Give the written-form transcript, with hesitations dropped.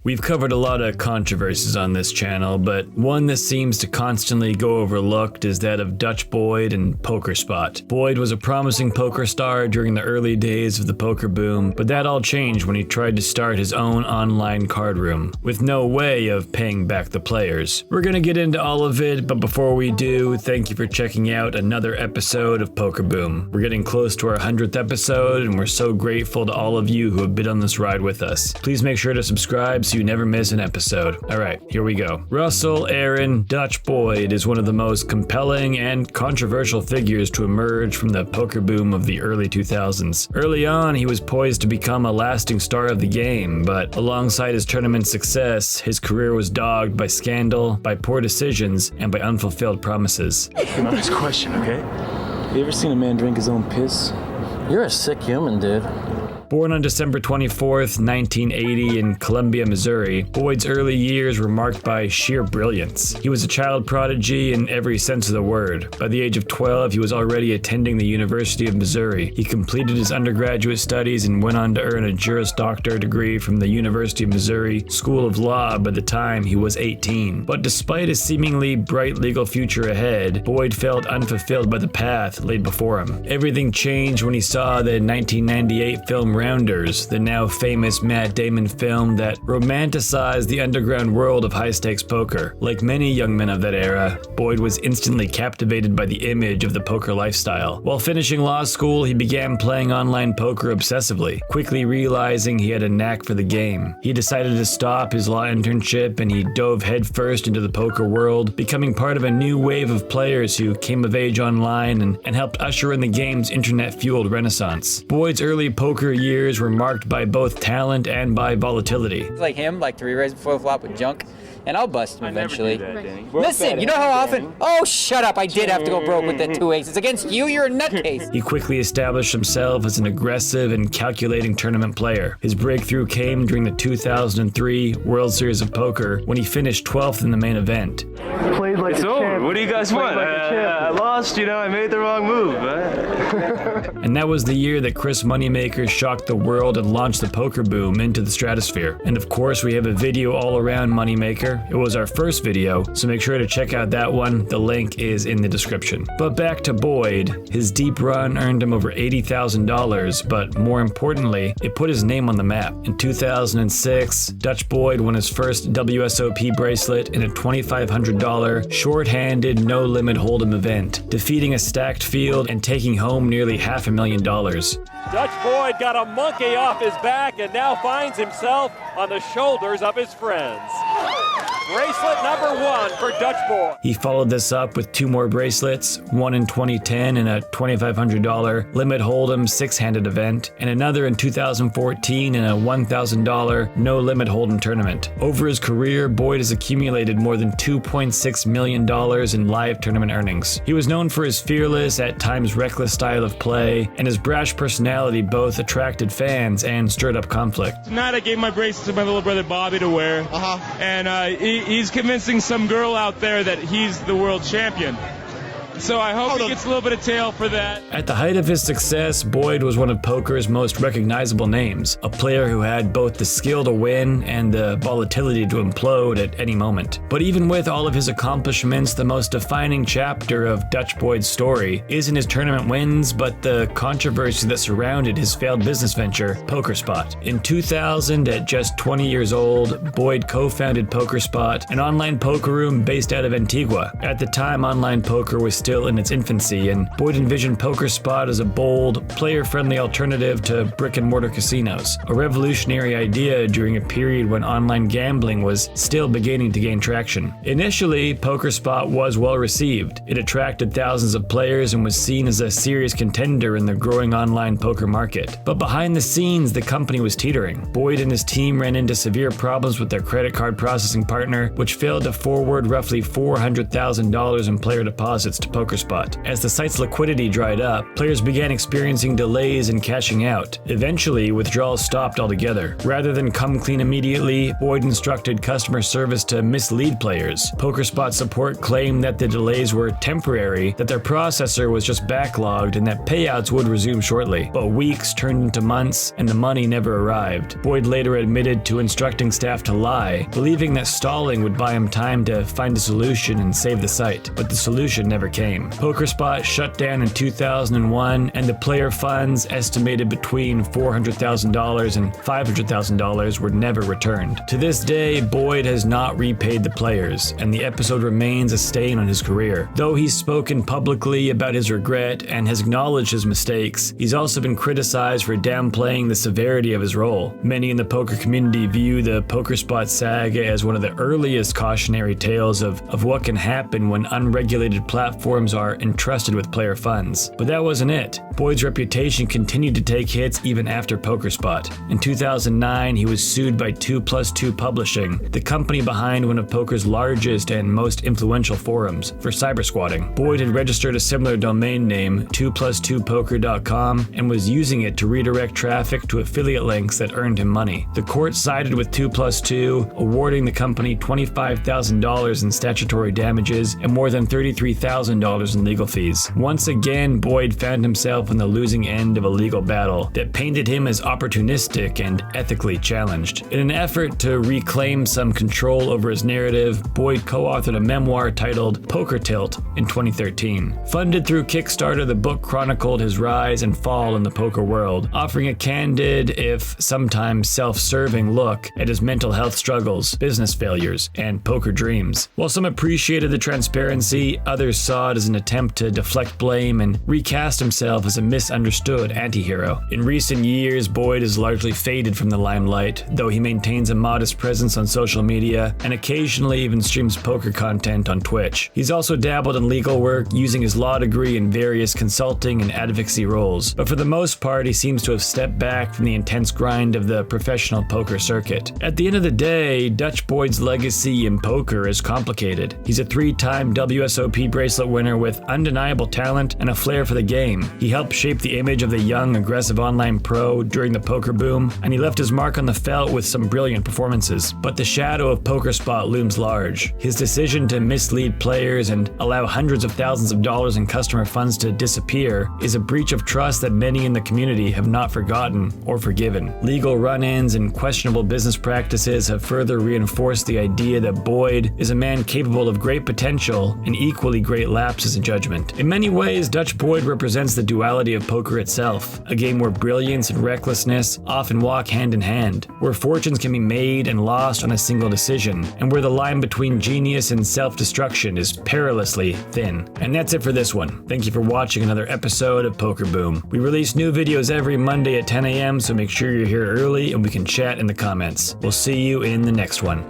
We've covered a lot of controversies on this channel, but one that seems to constantly go overlooked is that of Dutch Boyd and PokerSpot. Boyd was a promising poker star during the early days of the poker boom, but that all changed when he tried to start his own online card room, with no way of paying back the players. We're gonna get into all of it, but before we do, thank you for checking out another episode of Poker Boom. We're getting close to our 100th episode, and we're so grateful to all of you who have been on this ride with us. Please make sure to subscribe so you never miss an episode. Alright, here we go. Russell Aaron Dutch Boyd is one of the most compelling and controversial figures to emerge from the poker boom of the early 2000s. Early on, he was poised to become a lasting star of the game, but alongside his tournament success, his career was dogged by scandal, by poor decisions, and by unfulfilled promises. Honest question, okay? You ever seen a man drink his own piss? You're a sick human, dude. Born on December 24th, 1980 in Columbia, Missouri, Boyd's early years were marked by sheer brilliance. He was a child prodigy in every sense of the word. By the age of 12, he was already attending the University of Missouri. He completed his undergraduate studies and went on to earn a Juris Doctor degree from the University of Missouri School of Law by the time he was 18. But despite a seemingly bright legal future ahead, Boyd felt unfulfilled by the path laid before him. Everything changed when he saw the 1998 film Rounders, the now famous Matt Damon film that romanticized the underground world of high-stakes poker. Like many young men of that era, Boyd was instantly captivated by the image of the poker lifestyle. While finishing law school, he began playing online poker obsessively, quickly realizing he had a knack for the game. He decided to stop his law internship and he dove headfirst into the poker world, becoming part of a new wave of players who came of age online and helped usher in the game's internet-fueled renaissance. Boyd's early poker years were marked by both talent and by volatility. It's like him, like 3 raise before the flop with junk, and I'll bust him eventually. Never do that, Danny. Listen, you know how often? Oh, shut up! I did have to go broke with the 2 aces against you. You're a nutcase. He quickly established himself as an aggressive and calculating tournament player. His breakthrough came during the 2003 World Series of Poker when he finished 12th in the main event. Played like It's a over. champ. What do you guys want? Like I lost, I made the wrong move. And that was the year that Chris Moneymaker shocked the world and launched the poker boom into the stratosphere. And of course, we have a video all around Moneymaker. It was our first video, so make sure to check out that one. The link is in the description. But back to Boyd. His deep run earned him over $80,000, but more importantly, it put his name on the map. In 2006, Dutch Boyd won his first WSOP bracelet in a $2,500 short-handed no-limit hold'em event, defeating a stacked field and taking home nearly $500,000. Dutch Boyd got a monkey off his back and now finds himself on the shoulders of his friends. Bracelet number 1 for Dutch Boyd. He followed this up with 2 more bracelets, one in 2010 in a $2,500 limit hold'em 6-handed event, and another in 2014 in a $1,000 no limit hold'em tournament. Over his career, Boyd has accumulated more than $2.6 million in live tournament earnings. He was known for his fearless, at times reckless style of play, and his brash personality both attracted fans and stirred up conflict. Tonight I gave my bracelet to my little brother Bobby to wear, and he's convincing some girl out there that he's the world champion. So I hope he gets a little bit of tail for that. At the height of his success, Boyd was one of poker's most recognizable names, a player who had both the skill to win and the volatility to implode at any moment. But even with all of his accomplishments, the most defining chapter of Dutch Boyd's story isn't his tournament wins, but the controversy that surrounded his failed business venture, PokerSpot. In 2000, at just 20 years old, Boyd co-founded PokerSpot, an online poker room based out of Antigua. At the time, online poker was still in its infancy, and Boyd envisioned PokerSpot as a bold, player-friendly alternative to brick-and-mortar casinos, a revolutionary idea during a period when online gambling was still beginning to gain traction. Initially, PokerSpot was well received. It attracted thousands of players and was seen as a serious contender in the growing online poker market. But behind the scenes, the company was teetering. Boyd and his team ran into severe problems with their credit card processing partner, which failed to forward roughly $400,000 in player deposits to PokerSpot. As the site's liquidity dried up, players began experiencing delays in cashing out. Eventually, withdrawals stopped altogether. Rather than come clean immediately, Boyd instructed customer service to mislead players. PokerSpot support claimed that the delays were temporary, that their processor was just backlogged, and that payouts would resume shortly. But weeks turned into months, and the money never arrived. Boyd later admitted to instructing staff to lie, believing that stalling would buy him time to find a solution and save the site. But the solution never came. PokerSpot shut down in 2001, and the player funds, estimated between $400,000 and $500,000, were never returned. To this day, Boyd has not repaid the players, and the episode remains a stain on his career. Though he's spoken publicly about his regret and has acknowledged his mistakes, he's also been criticized for downplaying the severity of his role. Many in the poker community view the PokerSpot saga as one of the earliest cautionary tales of what can happen when unregulated platforms are entrusted with player funds. But that wasn't it. Boyd's reputation continued to take hits even after PokerSpot. In 2009, he was sued by 2plus2 Publishing, the company behind one of poker's largest and most influential forums, for cybersquatting. Boyd had registered a similar domain name, 2plus2poker.com, and was using it to redirect traffic to affiliate links that earned him money. The court sided with 2plus2, awarding the company $25,000 in statutory damages and more than $33,000 in legal fees. Once again, Boyd found himself on the losing end of a legal battle that painted him as opportunistic and ethically challenged. In an effort to reclaim some control over his narrative, Boyd co-authored a memoir titled Poker Tilt in 2013. Funded through Kickstarter, the book chronicled his rise and fall in the poker world, offering a candid, if sometimes self-serving look at his mental health struggles, business failures, and poker dreams. While some appreciated the transparency, others saw it as an attempt to deflect blame and recast himself as a misunderstood anti-hero. In recent years, Boyd has largely faded from the limelight, though he maintains a modest presence on social media and occasionally even streams poker content on Twitch. He's also dabbled in legal work, using his law degree in various consulting and advocacy roles, but for the most part, he seems to have stepped back from the intense grind of the professional poker circuit. At the end of the day, Dutch Boyd's legacy in poker is complicated. He's a 3-time WSOP bracelet winner with undeniable talent and a flair for the game. He helped shape the image of the young, aggressive online pro during the poker boom, and he left his mark on the felt with some brilliant performances. But the shadow of PokerSpot looms large. His decision to mislead players and allow hundreds of thousands of dollars in customer funds to disappear is a breach of trust that many in the community have not forgotten or forgiven. Legal run-ins and questionable business practices have further reinforced the idea that Boyd is a man capable of great potential and equally great lapses in judgment. In many ways, Dutch Boyd represents the duality of poker itself, a game where brilliance and recklessness often walk hand in hand, where fortunes can be made and lost on a single decision, and where the line between genius and self-destruction is perilously thin. And that's it for this one. Thank you for watching another episode of Poker Boom. We release new videos every Monday at 10 a.m., so make sure you're here early and we can chat in the comments. We'll see you in the next one.